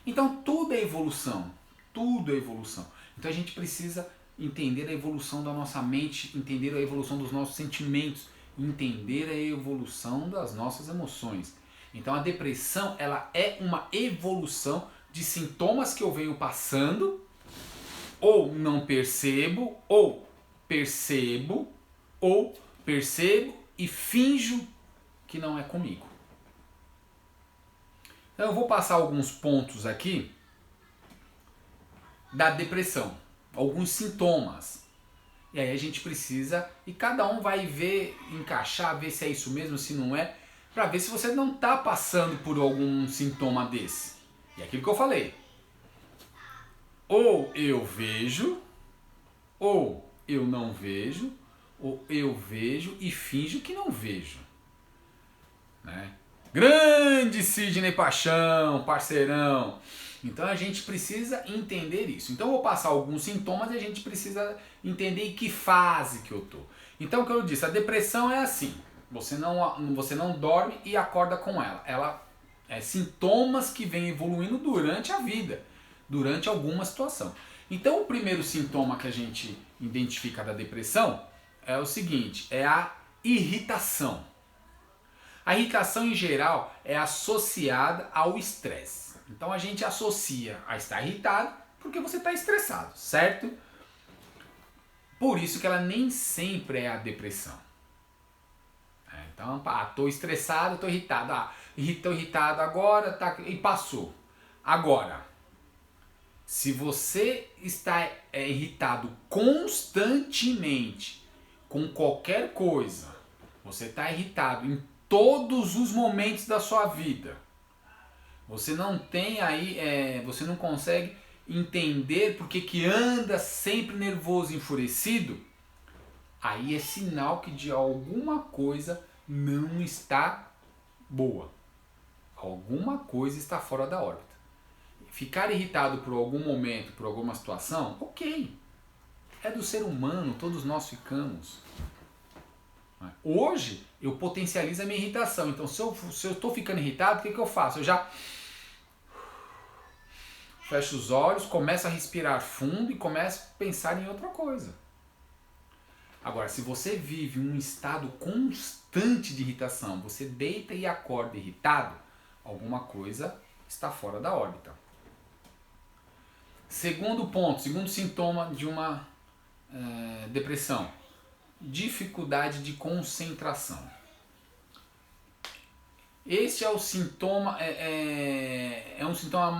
Então tudo é evolução. Tudo é evolução. Então a gente precisa entender a evolução da nossa mente, entender a evolução dos nossos sentimentos, entender a evolução das nossas emoções. Então a depressão, ela é uma evolução de sintomas que eu venho passando, ou não percebo, ou percebo e finjo que não é comigo. Então eu vou passar alguns pontos aqui da depressão, alguns sintomas. E aí a gente precisa, e cada um vai ver, encaixar, ver se é isso mesmo, se não é, para ver se você não está passando por algum sintoma desse. E é aquilo que eu falei. Ou eu vejo, ou eu não vejo, ou eu vejo e finjo que não vejo. Grande Sidney Paixão, parceirão. Então a gente precisa entender isso. Então eu vou passar alguns sintomas e a gente precisa entender em que fase que eu tô. Então o que eu disse, a depressão é assim. Você não dorme e acorda com ela. Ela é sintomas que vêm evoluindo durante a vida, durante alguma situação. Então o primeiro sintoma que a gente identifica da depressão é o seguinte, é a irritação. A irritação em geral é associada ao estresse. Então a gente associa a estar irritado porque você está estressado, certo? Por isso que ela nem sempre é a depressão. Então, estou estressado, estou irritado. Estou irritado agora e passou. Agora, se você está irritado constantemente com qualquer coisa, você está irritado em todos os momentos da sua vida, você não tem aí, você não consegue entender porque que anda sempre nervoso, enfurecido, aí é sinal que de alguma coisa não está boa. alguma coisa está fora da órbita. Ficar irritado por algum momento, por alguma situação, ok. É do ser humano, todos nós ficamos. Hoje eu potencializo a minha irritação. Então se eu estou ficando irritado, o que eu faço? Eu já fecho os olhos, começo a respirar fundo e começo a pensar em outra coisa. Agora, se você vive um estado constante de irritação, você deita e acorda irritado, alguma coisa está fora da órbita. Segundo ponto, segundo sintoma de uma depressão, dificuldade de concentração. Este é o sintoma, é um sintoma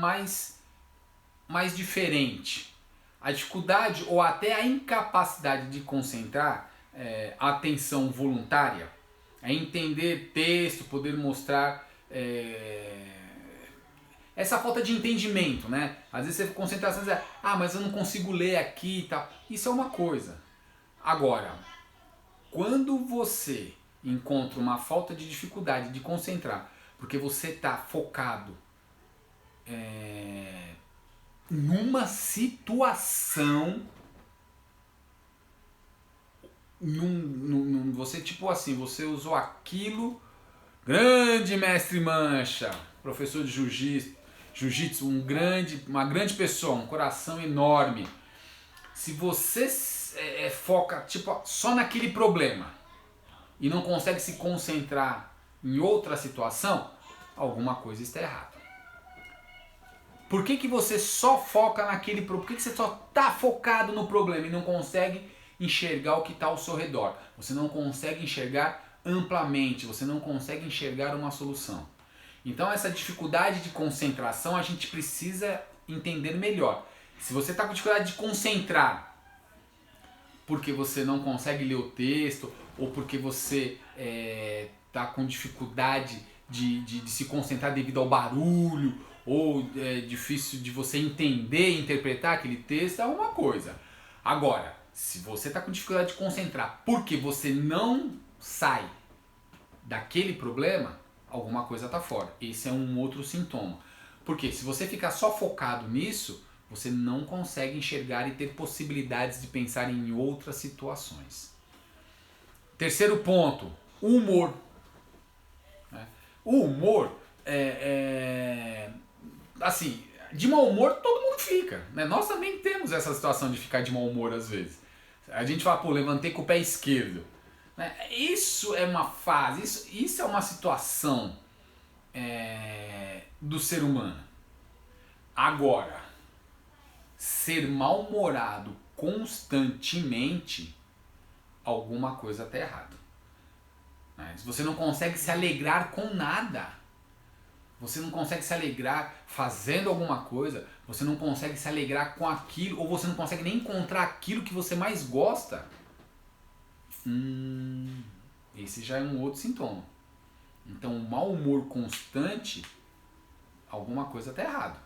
mais diferente. A dificuldade ou até a incapacidade de concentrar a atenção voluntária, é entender texto, poder mostrar essa falta de entendimento, né? Às vezes você concentração e diz, mas eu não consigo ler aqui e tal. Isso é uma coisa. Agora, quando você encontra uma falta de dificuldade de concentrar, porque você está focado numa situação, você tipo assim, você usou aquilo, grande mestre Mancha, professor de jiu-jitsu, uma grande pessoa, um coração enorme. Se você foca tipo, só naquele problema e não consegue se concentrar em outra situação, alguma coisa está errada. Por que você só foca naquele problema? Por que você só está focado no problema e não consegue enxergar o que está ao seu redor? Você não consegue enxergar amplamente, você não consegue enxergar uma solução. Então essa dificuldade de concentração a gente precisa entender melhor. Se você está com dificuldade de concentrar porque você não consegue ler o texto ou porque você está com dificuldade de se concentrar devido ao barulho ou é difícil de você entender e interpretar aquele texto, é uma coisa. Agora, se você está com dificuldade de concentrar porque você não sai daquele problema, alguma coisa está fora. Esse é um outro sintoma. Porque se você ficar só focado nisso, você não consegue enxergar e ter possibilidades de pensar em outras situações. Terceiro ponto, o humor. O humor assim, de mau humor todo mundo fica, né? Nós também temos essa situação de ficar de mau humor às vezes. A gente fala, levantei com o pé esquerdo. Isso é uma fase, isso é uma situação do ser humano. Agora, ser mal-humorado constantemente, alguma coisa está errada. Se você não consegue se alegrar com nada, você não consegue se alegrar fazendo alguma coisa, você não consegue se alegrar com aquilo, ou você não consegue nem encontrar aquilo que você mais gosta, esse já é um outro sintoma. Então, o mau humor constante, alguma coisa está errada.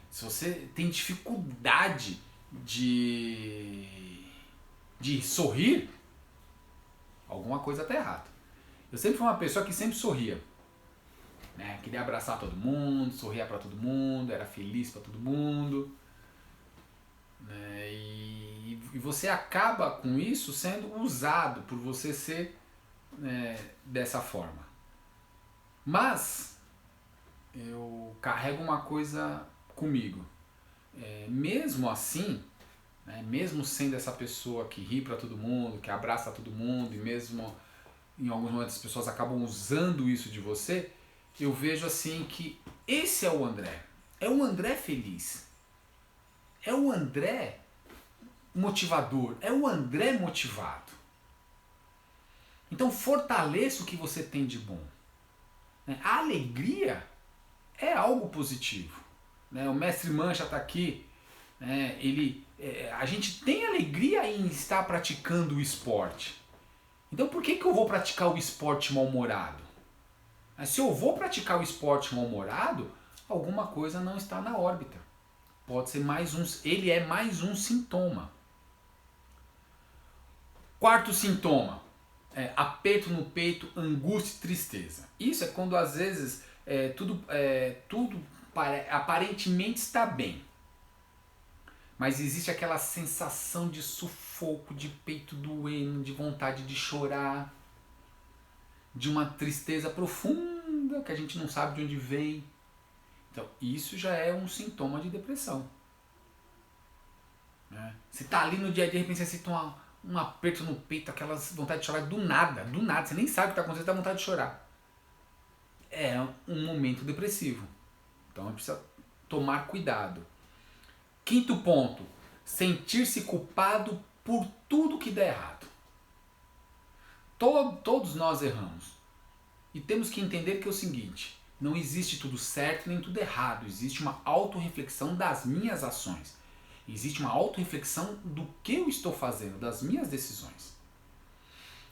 Se você tem dificuldade de sorrir, alguma coisa está errada. Eu sempre fui uma pessoa que sempre sorria. Queria abraçar todo mundo, sorria para todo mundo, era feliz para todo mundo. E você acaba com isso sendo usado por você ser dessa forma. Mas eu carrego uma coisa comigo. Mesmo assim, mesmo sendo essa pessoa que ri para todo mundo, que abraça todo mundo, e mesmo em alguns momentos as pessoas acabam usando isso de você, eu vejo assim que esse é o André. É o André feliz. É o André motivador. É o André motivado. Então fortaleça o que você tem de bom. A alegria é algo positivo. O mestre Mancha está aqui. A gente tem alegria em estar praticando o esporte. Então por que eu vou praticar o esporte mal-humorado? Se eu vou praticar o esporte mal-humorado, alguma coisa não está na órbita. Pode ser ele é mais um sintoma. Quarto sintoma, aperto no peito, angústia e tristeza. Isso é quando às vezes tudo aparentemente está bem, mas existe aquela sensação de sufoco, de peito doendo, de vontade de chorar, de uma tristeza profunda que a gente não sabe de onde vem. Então isso já é um sintoma de depressão. Você está ali no dia a dia, de repente você sente um aperto no peito, aquelas vontade de chorar do nada, você nem sabe o que está acontecendo, dá vontade de chorar. É um momento depressivo. Então a gente precisa tomar cuidado. Quinto ponto, sentir-se culpado por tudo que der errado. Todos nós erramos. E temos que entender que é o seguinte, não existe tudo certo nem tudo errado, existe uma autorreflexão das minhas ações. Existe uma autorreflexão do que eu estou fazendo, das minhas decisões.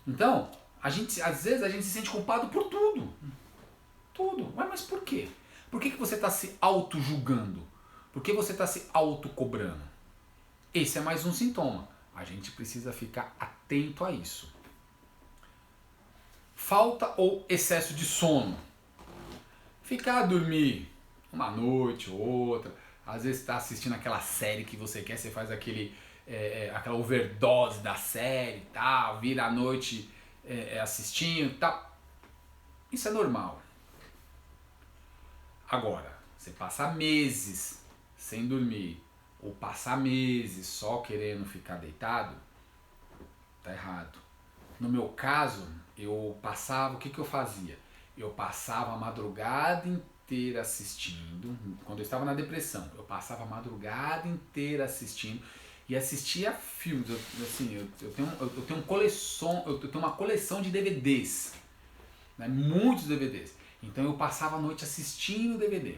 Então, às vezes a gente se sente culpado por tudo. Tudo. Mas por quê? Por que você está se auto-julgando? Por que você está se auto-cobrando? Esse é mais um sintoma. A gente precisa ficar atento a isso. Falta ou excesso de sono. Ficar a dormir uma noite ou outra. Às vezes está assistindo aquela série que você quer, você faz aquela overdose da série e tal, vira a noite assistindo e tal. Isso é normal. Agora, você passar meses sem dormir, ou passar meses só querendo ficar deitado, tá errado. No meu caso, o que eu fazia? Eu passava a madrugada inteira assistindo, quando eu estava na depressão, eu passava a madrugada inteira assistindo e assistia filmes. Eu tenho uma coleção de DVDs, né, muitos DVDs. Então eu passava a noite assistindo o DVD.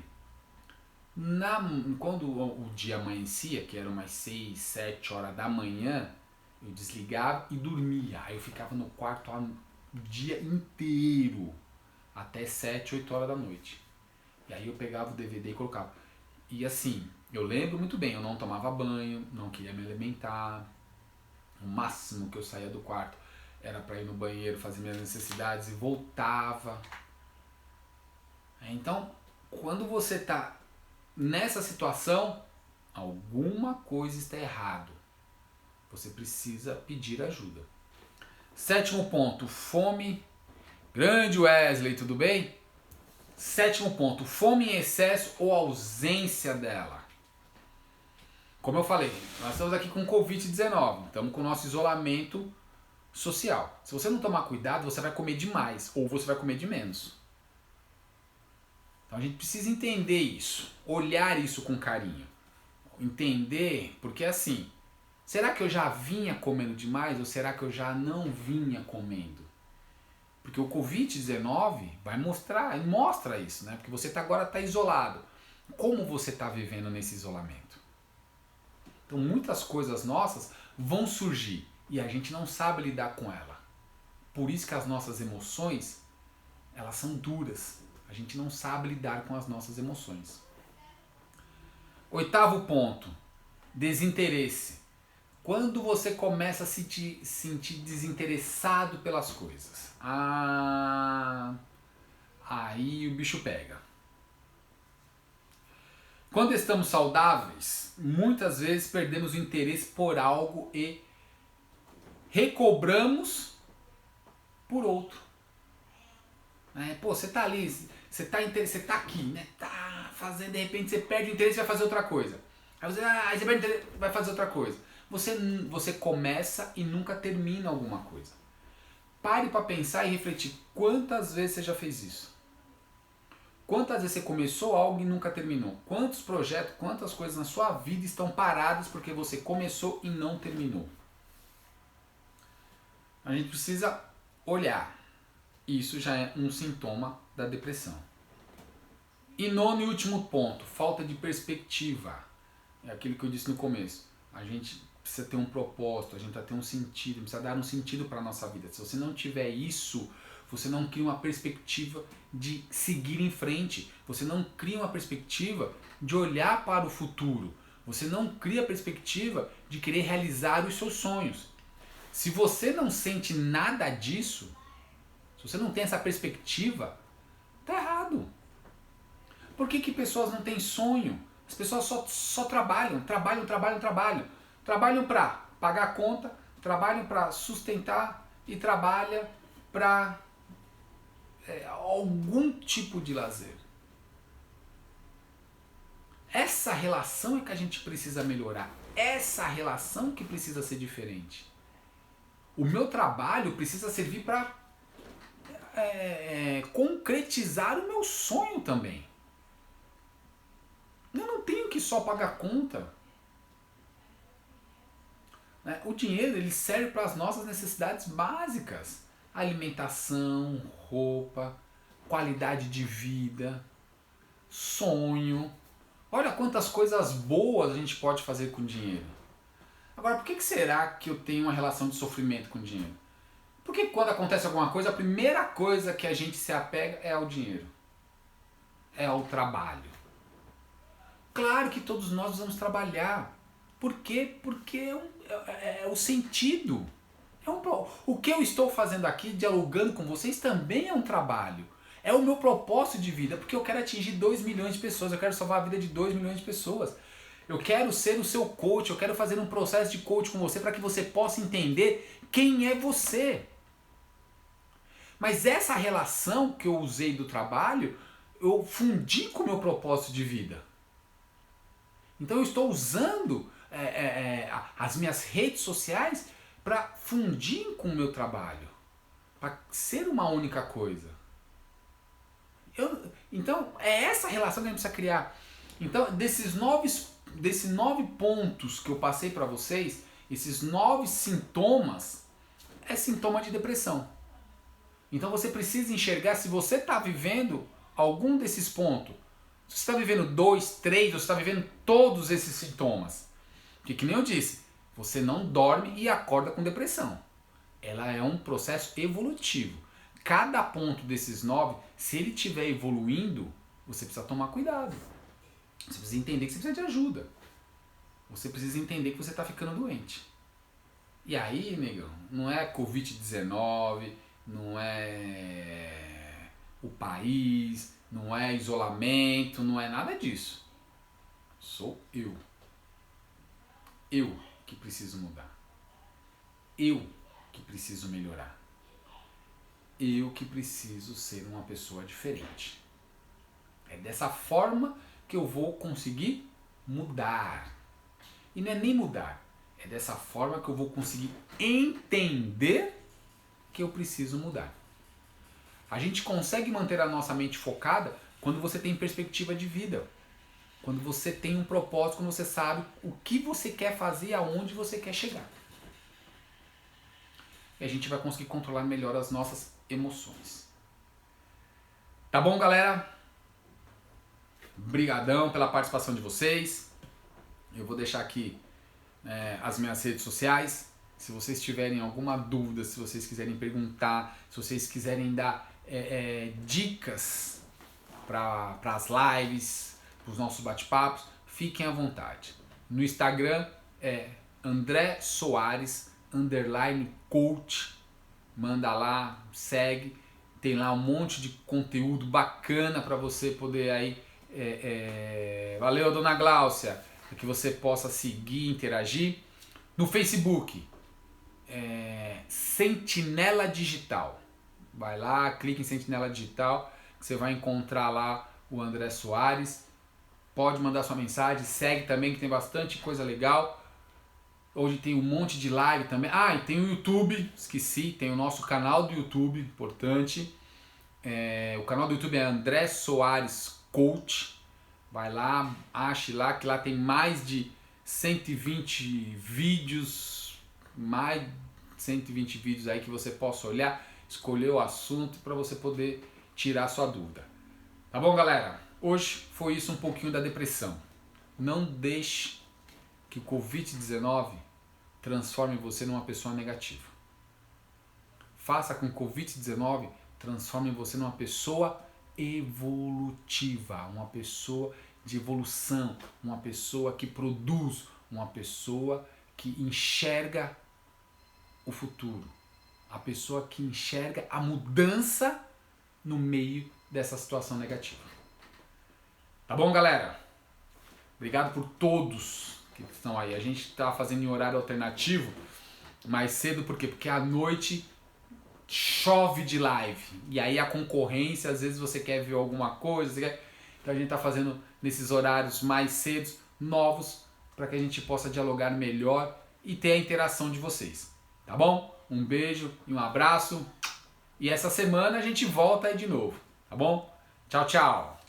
Quando o dia amanhecia, que eram umas 6, 7 horas da manhã, eu desligava e dormia. Aí eu ficava no quarto o dia inteiro, até 7, 8 horas da noite. E aí eu pegava o DVD e colocava. E assim, eu lembro muito bem, eu não tomava banho, não queria me alimentar. O máximo que eu saía do quarto era para ir no banheiro, fazer minhas necessidades e voltava. Então, quando você está nessa situação, alguma coisa está errado. Você precisa pedir ajuda. Sétimo ponto, fome. Grande Wesley, tudo bem? Sétimo ponto, fome em excesso ou ausência dela. Como eu falei, nós estamos aqui com Covid-19, estamos com o nosso isolamento social. Se você não tomar cuidado, você vai comer demais ou você vai comer de menos. Então a gente precisa entender isso, olhar isso com carinho. Entender, porque assim, será que eu já vinha comendo demais ou será que eu já não vinha comendo? Porque o Covid-19 mostra isso, né? Porque você agora está isolado. Como você está vivendo nesse isolamento? Então muitas coisas nossas vão surgir e a gente não sabe lidar com ela. Por isso que as nossas emoções, elas são duras. A gente não sabe lidar com as nossas emoções. Oitavo ponto, desinteresse. Quando você começa a se sentir desinteressado pelas coisas, aí o bicho pega. Quando estamos saudáveis, muitas vezes perdemos o interesse por algo e recobramos por outro. Você tá ali, você tá aqui, né? Tá fazendo, de repente você perde o interesse e vai fazer outra coisa. Aí você perde o interesse e vai fazer outra coisa. Você começa e nunca termina alguma coisa. Pare para pensar e refletir. Quantas vezes você já fez isso? Quantas vezes você começou algo e nunca terminou? Quantos projetos, quantas coisas na sua vida estão paradas porque você começou e não terminou? A gente precisa olhar. Isso já é um sintoma da depressão. E nono e último ponto, falta de perspectiva. É aquilo que eu disse no começo. A gente precisa ter um propósito, a gente precisa ter um sentido, precisa dar um sentido para a nossa vida. Se você não tiver isso, você não cria uma perspectiva de seguir em frente. Você não cria uma perspectiva de olhar para o futuro. Você não cria a perspectiva de querer realizar os seus sonhos. Se você não sente nada disso, se você não tem essa perspectiva, tá errado. Por que pessoas não têm sonho? As pessoas só trabalham. Trabalham para pagar a conta, trabalham para sustentar e trabalham para algum tipo de lazer. Essa relação é que a gente precisa melhorar. Essa relação que precisa ser diferente. O meu trabalho precisa servir para concretizar o meu sonho também. Eu não tenho que só pagar conta. O dinheiro ele serve para as nossas necessidades básicas. Alimentação, roupa, qualidade de vida, sonho. Olha quantas coisas boas a gente pode fazer com dinheiro. Agora, por que será que eu tenho uma relação de sofrimento com dinheiro? Porque quando acontece alguma coisa, a primeira coisa que a gente se apega é ao dinheiro. É ao trabalho. Claro que todos nós vamos trabalhar. Por quê? Porque é o sentido. O que eu estou fazendo aqui, dialogando com vocês, também é um trabalho. É o meu propósito de vida, porque eu quero atingir 2 milhões de pessoas, eu quero salvar a vida de 2 milhões de pessoas. Eu quero ser o seu coach, eu quero fazer um processo de coach com você para que você possa entender quem é você. Mas essa relação que eu usei do trabalho, eu fundi com o meu propósito de vida. Então eu estou usando as minhas redes sociais para fundir com o meu trabalho, para ser uma única coisa. Então é essa relação que a gente precisa criar. Então desses 9 pontos que eu passei para vocês, esses 9 sintomas, é sintoma de depressão. Então você precisa enxergar se você está vivendo algum desses pontos. Se você está vivendo 2, 3, ou você está vivendo todos esses sintomas. Porque, que nem eu disse, você não dorme e acorda com depressão. Ela é um processo evolutivo. Cada ponto desses 9, se ele estiver evoluindo, você precisa tomar cuidado. Você precisa entender que você precisa de ajuda. Você precisa entender que você está ficando doente. E aí, negão, não é Covid-19, não é o país, não é isolamento, não é nada disso. Sou eu. Eu que preciso mudar. Eu que preciso melhorar. Eu que preciso ser uma pessoa diferente. É dessa forma que eu vou conseguir mudar. E não é nem mudar. É dessa forma que eu vou conseguir entender que eu preciso mudar. A gente consegue manter a nossa mente focada quando você tem perspectiva de vida. Quando você tem um propósito, quando você sabe o que você quer fazer e aonde você quer chegar. E a gente vai conseguir controlar melhor as nossas emoções. Tá bom, galera? Brigadão pela participação de vocês. Eu vou deixar aqui as minhas redes sociais. Se vocês tiverem alguma dúvida, se vocês quiserem perguntar, se vocês quiserem dar dicas para as lives, para os nossos bate-papos, fiquem à vontade. No Instagram é André Soares _coach. Manda lá, segue. Tem lá um monte de conteúdo bacana para você poder aí. Valeu, dona Gláucia, para que você possa seguir, interagir. No Facebook, Sentinela Digital. Vai lá, clica em Sentinela Digital, que você vai encontrar lá o André Soares. Pode mandar sua mensagem, segue também que tem bastante coisa legal. Hoje tem um monte de live também. Ah, e tem o YouTube, esqueci, tem o nosso canal do YouTube, importante. O canal do YouTube é André Soares Coach. Vai lá, ache lá, que lá tem mais de 120 vídeos, mais de 120 vídeos aí que você possa olhar, escolher o assunto para você poder tirar sua dúvida. Tá bom, galera? Hoje foi isso, um pouquinho da depressão. Não deixe que o Covid-19 transforme você numa pessoa negativa. Faça com que o Covid-19 transforme você numa pessoa evolutiva, uma pessoa de evolução, uma pessoa que produz, uma pessoa que enxerga o futuro. A pessoa que enxerga a mudança no meio dessa situação negativa. Tá bom, galera? Obrigado por todos que estão aí. A gente está fazendo em horário alternativo mais cedo, por quê? Porque à noite chove de live. E aí a concorrência, às vezes você quer ver alguma coisa, então a gente está fazendo nesses horários mais cedos, novos, para que a gente possa dialogar melhor e ter a interação de vocês. Tá bom? Um beijo e um abraço. E essa semana a gente volta aí de novo. Tá bom? Tchau, tchau.